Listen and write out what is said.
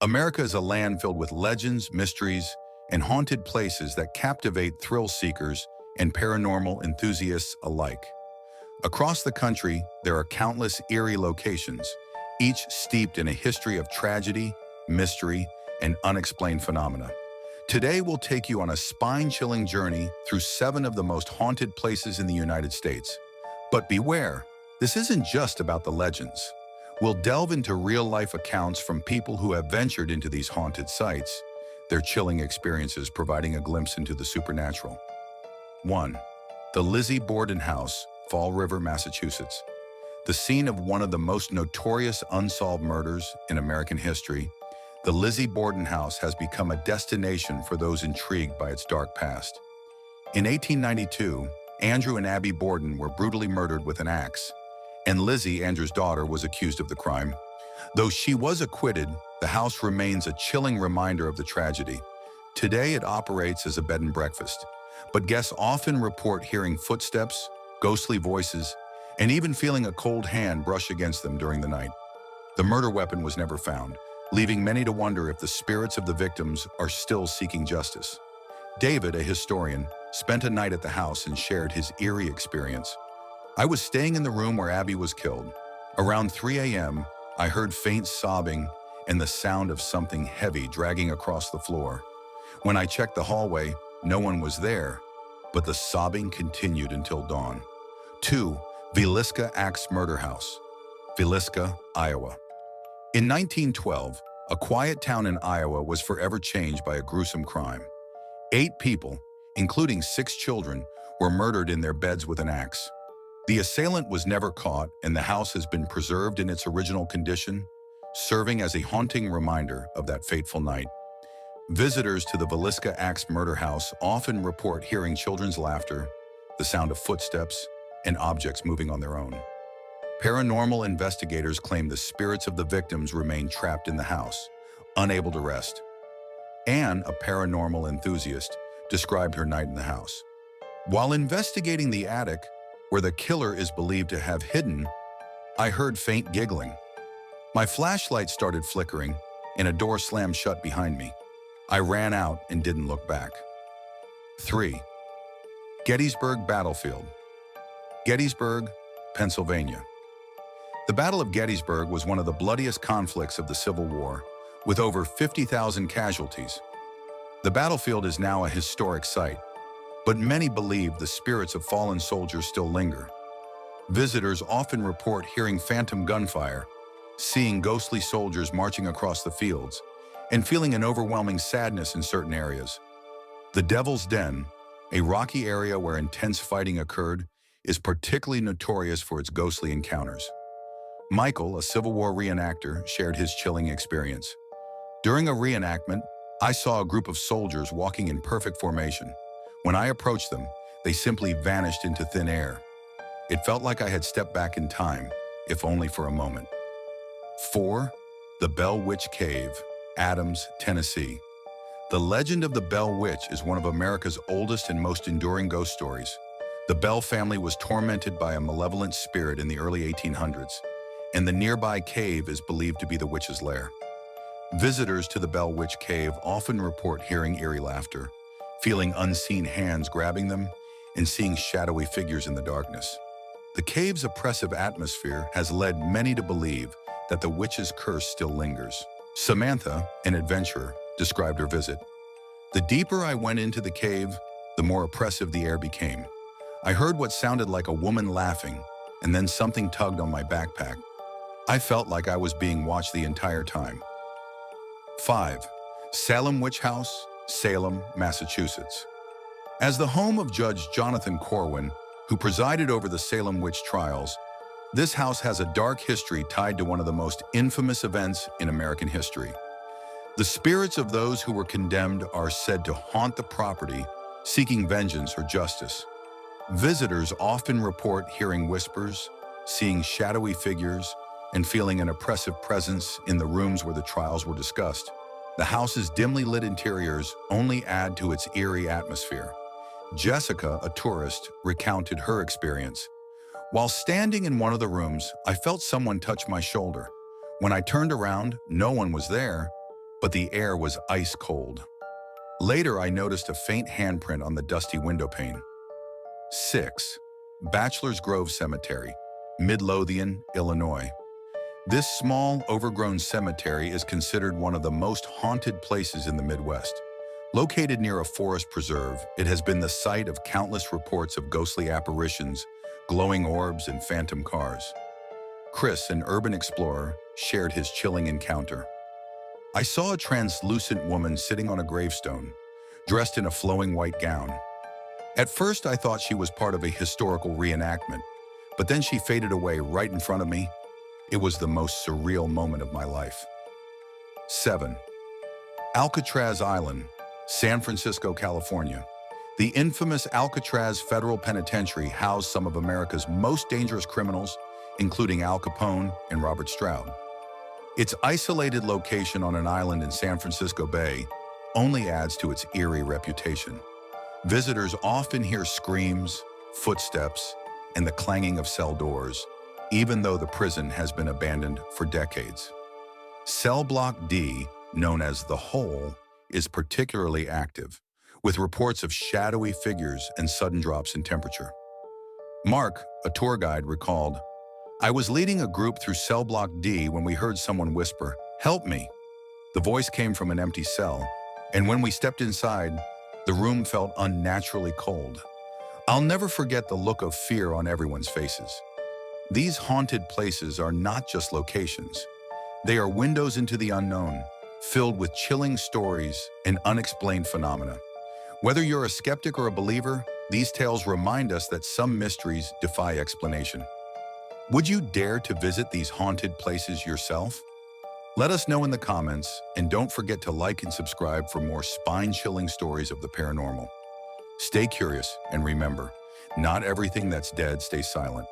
America is a land filled with legends, mysteries, and haunted places that captivate thrill seekers and paranormal enthusiasts alike. Across the country, there are countless eerie locations, each steeped in a history of tragedy, mystery, and unexplained phenomena. Today, we'll take you on a spine-chilling journey through 7 of the most haunted places in the United States. But beware, this isn't just about the legends. We'll delve into real-life accounts from people who have ventured into these haunted sites, their chilling experiences providing a glimpse into the supernatural. 1. The Lizzie Borden House, Fall River, Massachusetts. The scene of one of the most notorious unsolved murders in American history, the Lizzie Borden House has become a destination for those intrigued by its dark past. In 1892, Andrew and Abby Borden were brutally murdered with an axe, and Lizzie, Andrew's daughter, was accused of the crime. Though she was acquitted, the house remains a chilling reminder of the tragedy. Today, it operates as a bed and breakfast, but guests often report hearing footsteps, ghostly voices, and even feeling a cold hand brush against them during the night. The murder weapon was never found, leaving many to wonder if the spirits of the victims are still seeking justice. David, a historian, spent a night at the house and shared his eerie experience. I was staying in the room where Abby was killed. Around 3 a.m., I heard faint sobbing and the sound of something heavy dragging across the floor. When I checked the hallway, no one was there, but the sobbing continued until dawn. 2. Villisca Axe Murder House, Villisca, Iowa. In 1912, a quiet town in Iowa was forever changed by a gruesome crime. 8 people, including 6 children, were murdered in their beds with an axe. The assailant was never caught, and the house has been preserved in its original condition, serving as a haunting reminder of that fateful night. Visitors to the Villisca Axe Murder House often report hearing children's laughter, the sound of footsteps, and objects moving on their own. Paranormal investigators claim the spirits of the victims remain trapped in the house, unable to rest. Anne, a paranormal enthusiast, described her night in the house. While investigating the attic, where the killer is believed to have hidden, I heard faint giggling. My flashlight started flickering, and a door slammed shut behind me. I ran out and didn't look back. 3. Gettysburg Battlefield, Gettysburg, Pennsylvania. The Battle of Gettysburg was one of the bloodiest conflicts of the Civil War, with over 50,000 casualties. The battlefield is now a historic site, but many believe the spirits of fallen soldiers still linger. Visitors often report hearing phantom gunfire, seeing ghostly soldiers marching across the fields, and feeling an overwhelming sadness in certain areas. The Devil's Den, a rocky area where intense fighting occurred, is particularly notorious for its ghostly encounters. Michael, a Civil War reenactor, shared his chilling experience. During a reenactment, I saw a group of soldiers walking in perfect formation. When I approached them, they simply vanished into thin air. It felt like I had stepped back in time, if only for a moment. 4. The Bell Witch Cave, Adams, Tennessee. The legend of the Bell Witch is one of America's oldest and most enduring ghost stories. The Bell family was tormented by a malevolent spirit in the early 1800s, and the nearby cave is believed to be the witch's lair. Visitors to the Bell Witch Cave often report hearing eerie laughter, feeling unseen hands grabbing them, and seeing shadowy figures in the darkness. The cave's oppressive atmosphere has led many to believe that the witch's curse still lingers. Samantha, an adventurer, described her visit. The deeper I went into the cave, the more oppressive the air became. I heard what sounded like a woman laughing, and then something tugged on my backpack. I felt like I was being watched the entire time. 5. Salem Witch House, Salem, Massachusetts. As the home of Judge Jonathan Corwin, who presided over the Salem witch trials, this house has a dark history tied to one of the most infamous events in American history. The spirits of those who were condemned are said to haunt the property, seeking vengeance or justice. Visitors often report hearing whispers, seeing shadowy figures, and feeling an oppressive presence in the rooms where the trials were discussed. The house's dimly lit interiors only add to its eerie atmosphere. Jessica, a tourist, recounted her experience. While standing in one of the rooms, I felt someone touch my shoulder. When I turned around, no one was there, but the air was ice cold. Later, I noticed a faint handprint on the dusty windowpane. 6. Bachelor's Grove Cemetery, Midlothian, Illinois. This small, overgrown cemetery is considered one of the most haunted places in the Midwest. Located near a forest preserve, it has been the site of countless reports of ghostly apparitions, glowing orbs, and phantom cars. Chris, an urban explorer, shared his chilling encounter. I saw a translucent woman sitting on a gravestone, dressed in a flowing white gown. At first, I thought she was part of a historical reenactment, but then she faded away right in front of me. It was the most surreal moment of my life. 7. Alcatraz Island, San Francisco, California. The infamous Alcatraz Federal Penitentiary housed some of America's most dangerous criminals, including Al Capone and Robert Stroud. Its isolated location on an island in San Francisco Bay only adds to its eerie reputation. Visitors often hear screams, footsteps, and the clanging of cell doors, even though the prison has been abandoned for decades. Cell Block D, known as the Hole, is particularly active, with reports of shadowy figures and sudden drops in temperature. Mark, a tour guide, recalled, "I was leading a group through Cell Block D when we heard someone whisper, 'Help me.' The voice came from an empty cell, and when we stepped inside, the room felt unnaturally cold. I'll never forget the look of fear on everyone's faces." These haunted places are not just locations. They are windows into the unknown, filled with chilling stories and unexplained phenomena. Whether you're a skeptic or a believer, these tales remind us that some mysteries defy explanation. Would you dare to visit these haunted places yourself? Let us know in the comments, and don't forget to like and subscribe for more spine-chilling stories of the paranormal. Stay curious, and remember, not everything that's dead stays silent.